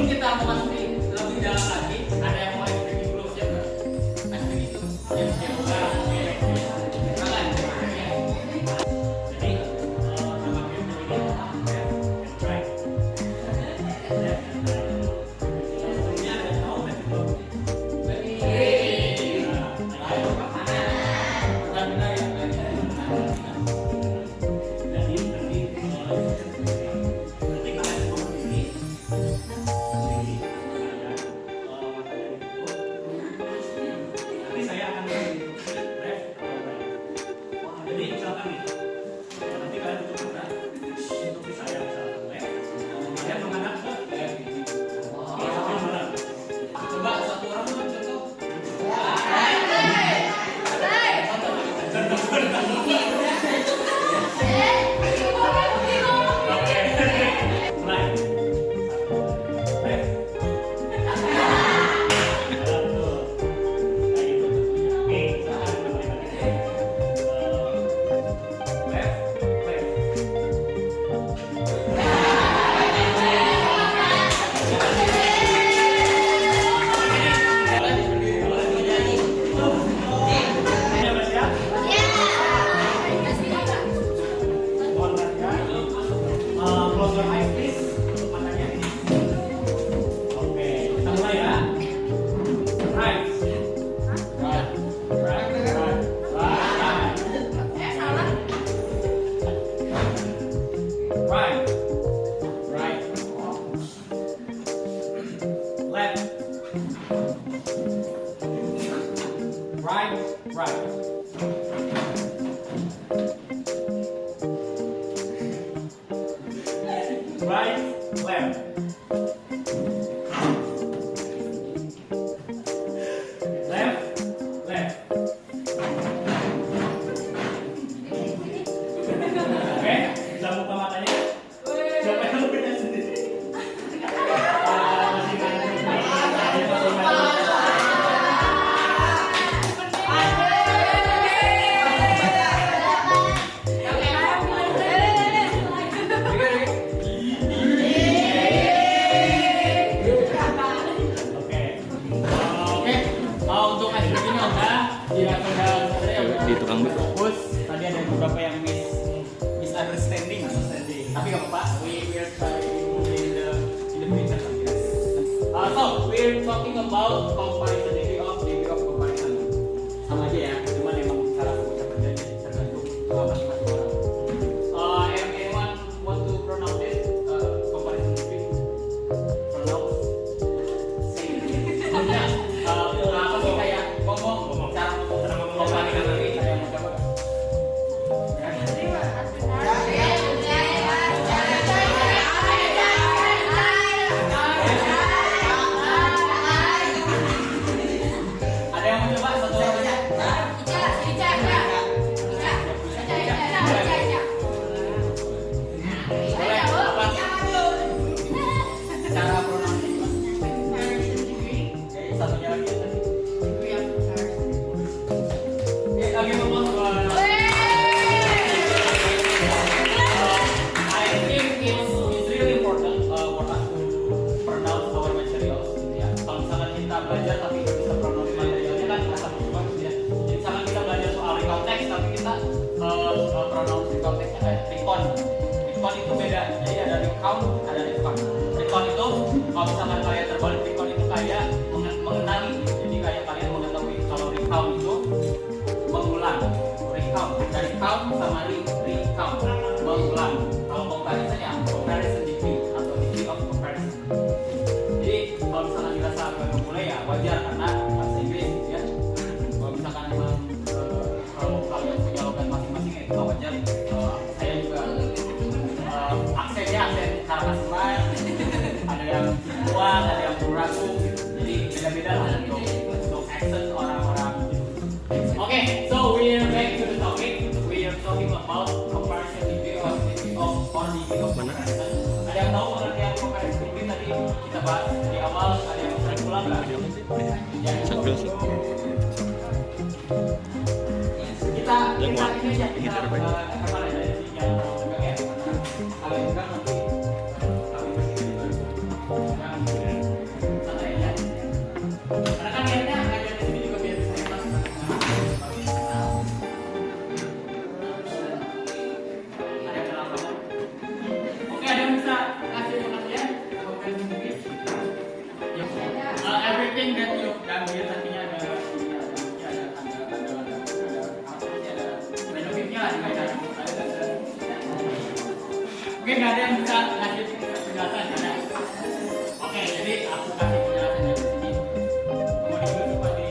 sebelum kita memasuki lebih dalam lagi, ada yang mau ekspresi dulu siapa? Ekspresi itu yang siapa? Silakan. Jadi nama game ini right. Sebelumnya ada tahu kan? Di tukang fokus tadi ada beberapa yang misunderstanding, tapi nggak apa-apa. We will try in the future. So we're talking about comparison, degree of comparison. Sama aja ya, cuman emang cara pengucapannya tergantung masing-masing orang. Anyone want to pronounce it? Comparison degree? Pronounce? Say it. Apa sih kayak ngomong cara ngomong comparison? Recon itu beda, jadi ada recount, ada recon. Recon itu kalau misalkan kalian terbalik, recon itu kayak mengenali, jadi kayak kalian mengetahui. Kalau recount itu mengulang, recount dari count sama recount mengulang. Kalau comparison ya comparison degree atau degree of comparison. Jadi kalau misalkan dirasa agak memulai ya wajar karena bahasa Inggris gitu ya. Kalau misalkan memang kalau kalian punya logat masing-masing ya itu wajar. Saya juga aksennya aksen Karangasem, ada yang kuat, ada yang ragu, jadi beda-beda lah untuk accent orang-orang. Okay, so we are back to the topic. We are talking about comparison degree of comparison. Ada yang tahu pengertian comparison degree tadi kita bahas di awal, ada yang bisa ulang nggak? Kita ini aja kita kemarin dari sini yang pegang ya, kalian pegang nanti kami kasih santai aja. Karena kan niatnya ngajar di sini juga biar bisa hebat. Ada yang kenal kamu? Oke, ada yang bisa ngasih pengertian? Atau kalian sendiri? Everything that you done here artinya ada benefitnya lah di bacaan. Mungkin nggak ada yang bisa ngasih penjelasan ya? Oke, jadi aku kasih penjelasannya di sini. Mau ditulis apa di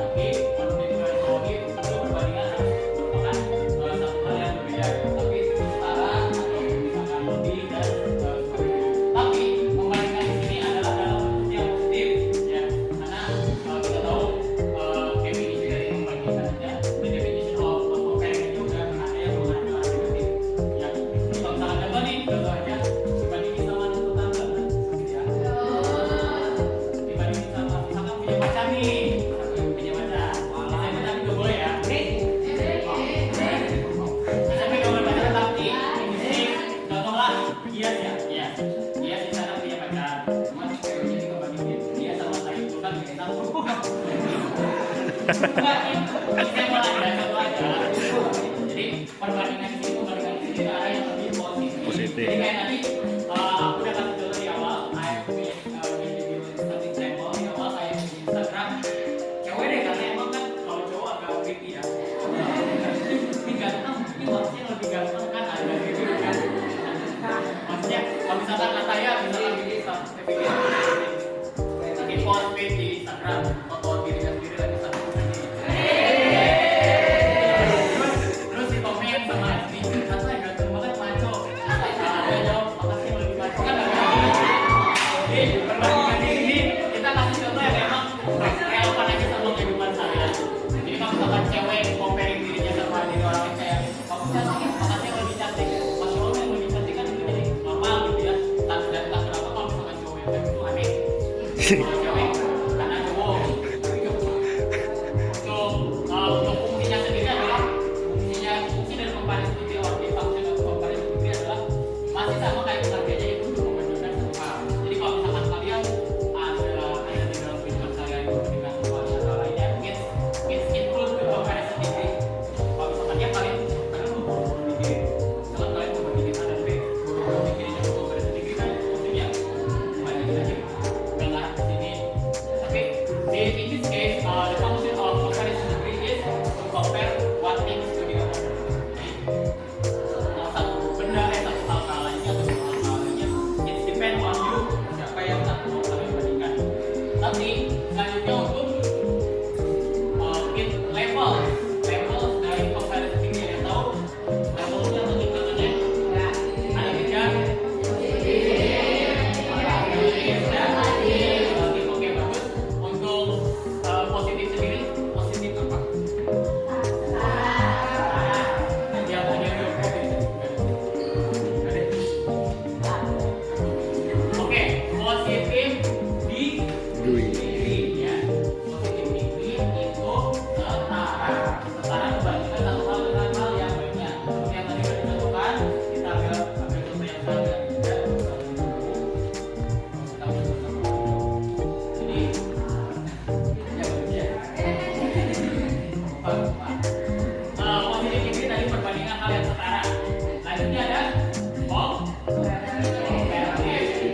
tapi kalau ditulis itu perbandingan harus merupakan satu hal yang berbeda. Tapi setara atau misalkan lebih dan sebagainya. Tapi membandingkan di sini adalah dalam bentuk yang positif ya. Karena kita tahu definisi dari membandingkan aja, the definition of comparing itu udah ada yang mengandung arti negatif. Ya, kalau misalkan contoh nih, contoh aja dibandingin sama tetangga, gitu ya. Dibandingin sama misalkan punya pacar nih, punya pacar, SMP tapi nggak boleh ya. SMP nggak boleh pacaran tapi di sini contohlah Gias ya, Gias di sana punya pacar, cuma ceweknya ini ngebandingin dia sama saya itu kan bikin tahu. Enggak, ini saya mau ada contoh aja. Jadi perbandingan di sini, perbandingan di sini ke arah yang lebih positif. Positif. Jadi kayak tadi aku udah kasih contoh di awal, I will give you some example di awal kayak di Instagram. Cewek deh karena emang kan kalau cowok agak tricky ya. Ini ganteng, ini maksudnya lebih ganteng kan ada gitu kan. Maksudnya kalau misalkan saya misalkan bikin post feed di Instagram foto dirinya sendiri lagi satu terus di komen sama ini katanya ganteng banget maco ada jawab makasih lebih maco kan jadi perbandingan ini kita kasih contoh yang memang relevan aja sama kehidupan saya. Jadi kalau misalkan cewek comparing dirinya sama diri orang lain kayak kamu cantik makasih lebih cantik, masya Allah yang lebih cantik kan itu jadi normal gitu ya. Dan tak kenapa kalau misalkan cowok yang kayak gitu aneh kalau cewek karena cowok untuk fungsinya sendiri adalah fungsi dari comparison itu di function of comparison itu adalah masih sama kayak pengertiannya itu untuk membandingkan satu hal. Jadi kalau misalkan kalian ada di dalam kehidupan kalian membandingkan satu hal lainnya, it's include the comparison degree. Kalau misalkan ya kalian mau bikin, misalkan kalian mau bandingin A dan B, bikinnya comparison degree kan maksudnya bandingin aja nggak ngarah ke sini. Tapi in this case, the function of comparison degree is to compare what things to the other. Satu benda satu hal lainnya atau satu hal lainnya, it depends on you siapa yang mau kalian bandingkan. Tapi selanjutnya untuk level dari comparison degree yang tahu levelnya atau tingkatannya ada tiga. Oke, bagus. Untuk positif sendiri, positif apa? Ya, oke, positif di degree ya. Positif degree itu setara membandingkan satu hal dengan hal yang lainnya. Seperti yang tadi sudah dicontohkan, kita ambil contoh yang sama dan tidak. Jadi ya bagus ya. Positif degree tadi perbandingan hal yang setara. Selanjutnya ada comparative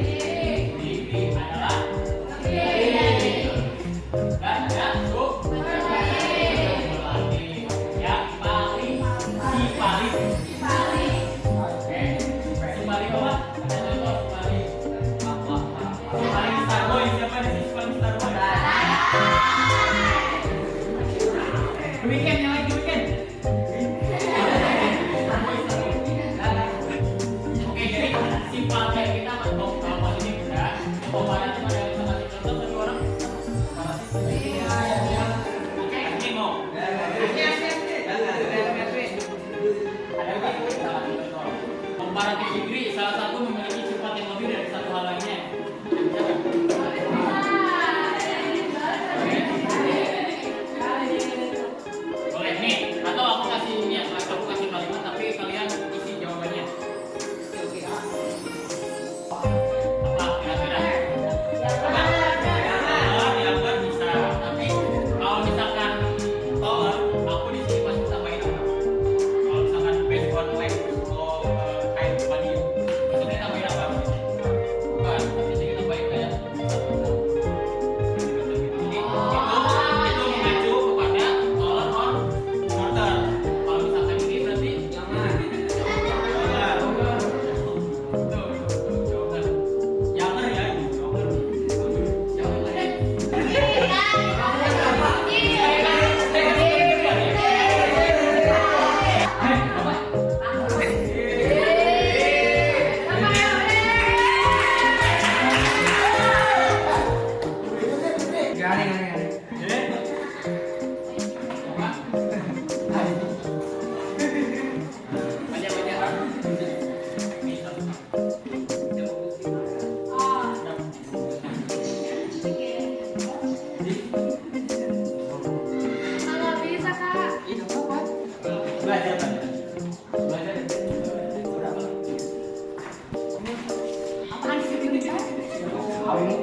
degree adalah dan ada subjektif ya. Belajar. Apaan sih ini? Kamu.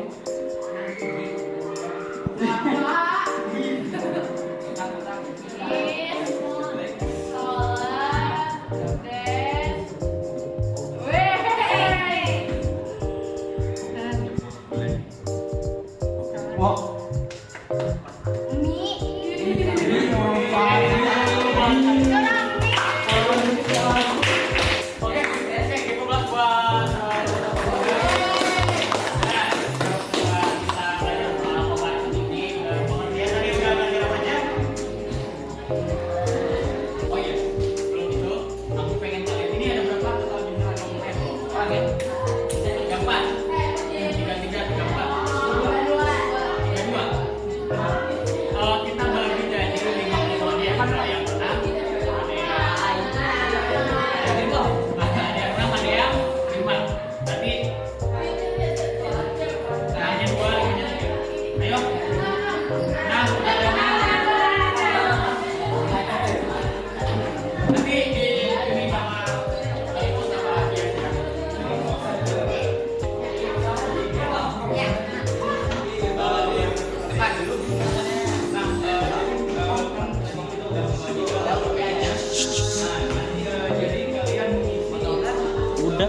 Udah.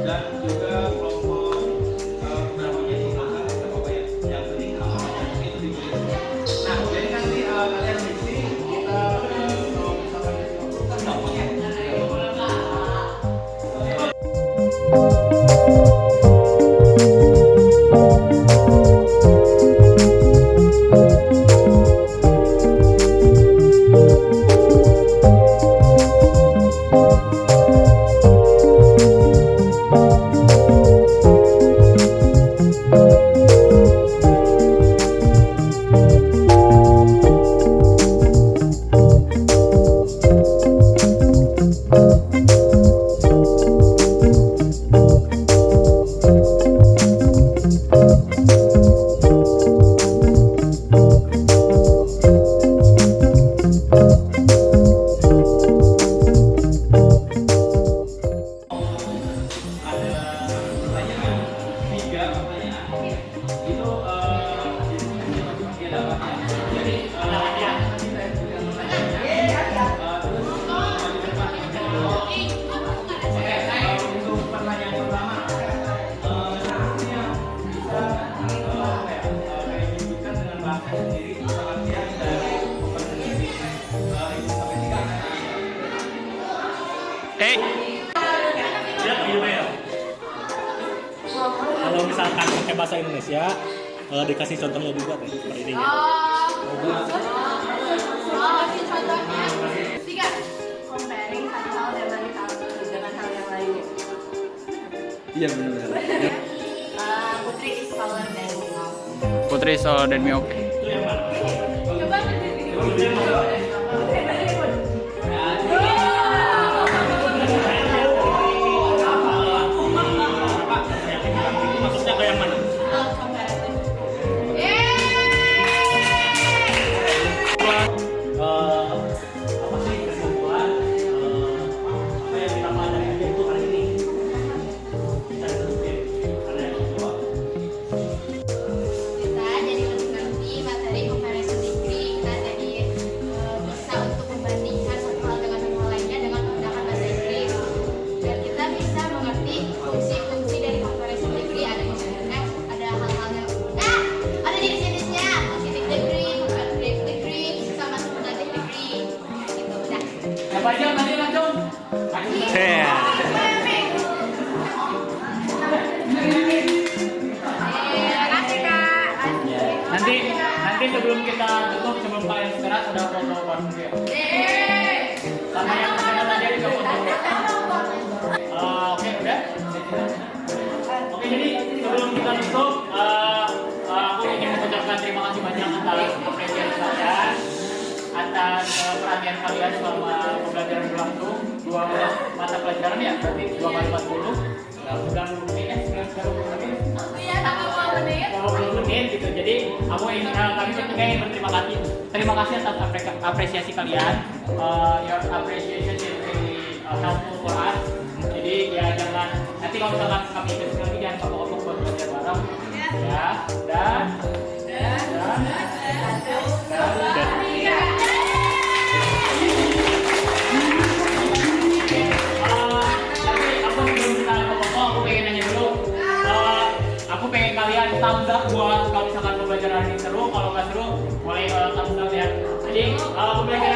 Dan juga kelompok namanya itu yang penting itu dibeli. Nah, jadi nanti kalian di sini kita kalau misalkan kelompoknya. Kalau misalkan pakai bahasa Indonesia, dikasih contohnya juga teh seperti ini. Kasih contohnya. 3. Comparing satu hal dengan hal yang lainnya. Iya benar. Putri is taller than Mom. Putri Solo dan Miok. Itu yang mana? Coba Maksudnya kayak yang mana? Apa sih kesimpulan apa yang kita pelajari aja itu hari ini? Bisa disebutkan ada yang kedua. kita jadi mengerti materi comparison degree, kita jadi bisa untuk membandingkan satu hal dengan hal lainnya dengan menggunakan bahasa Inggris, dan kita bisa mengerti fungsi-fungsi dari comparison degree. Ada misalnya ada hal-hal yang ada jenis-jenisnya, positive degree, comparative degree, sama superlative degree, gitu. Udah. Siapa aja tadi langsung? Makasih Kak. Nanti sebelum kita tutup, sebelum kalian istirahat udah foto bareng dia. Sama yang kita tadi juga foto. Oke, udah. Oke, jadi sebelum kita tutup, aku ingin mengucapkan terima kasih banyak atas apresiasi kalian, atas perhatian kalian selama pembelajaran berlangsung 2 mata pelajaran ya, berarti 2 kali 40. Udah 20 menit, 20 menit. Iya, sama 20 menit. 20 menit gitu. Jadi kami bertiga ingin berterima kasih terima kasih atas apresiasi kalian. Your appreciation is really helpful for us. Jadi ya jangan nanti kalau misalkan kami ikut lagi jangan kapok-kapok buat belajar bareng. Ya dan tapi aku sebelum kita kapok-kapok aku pengen nanya dulu. Aku pengen kalian thumbs up buat kalau misalkan pembelajaran ini seru. Kalau nggak seru boleh thumbs up ya. Jadi pembelajaran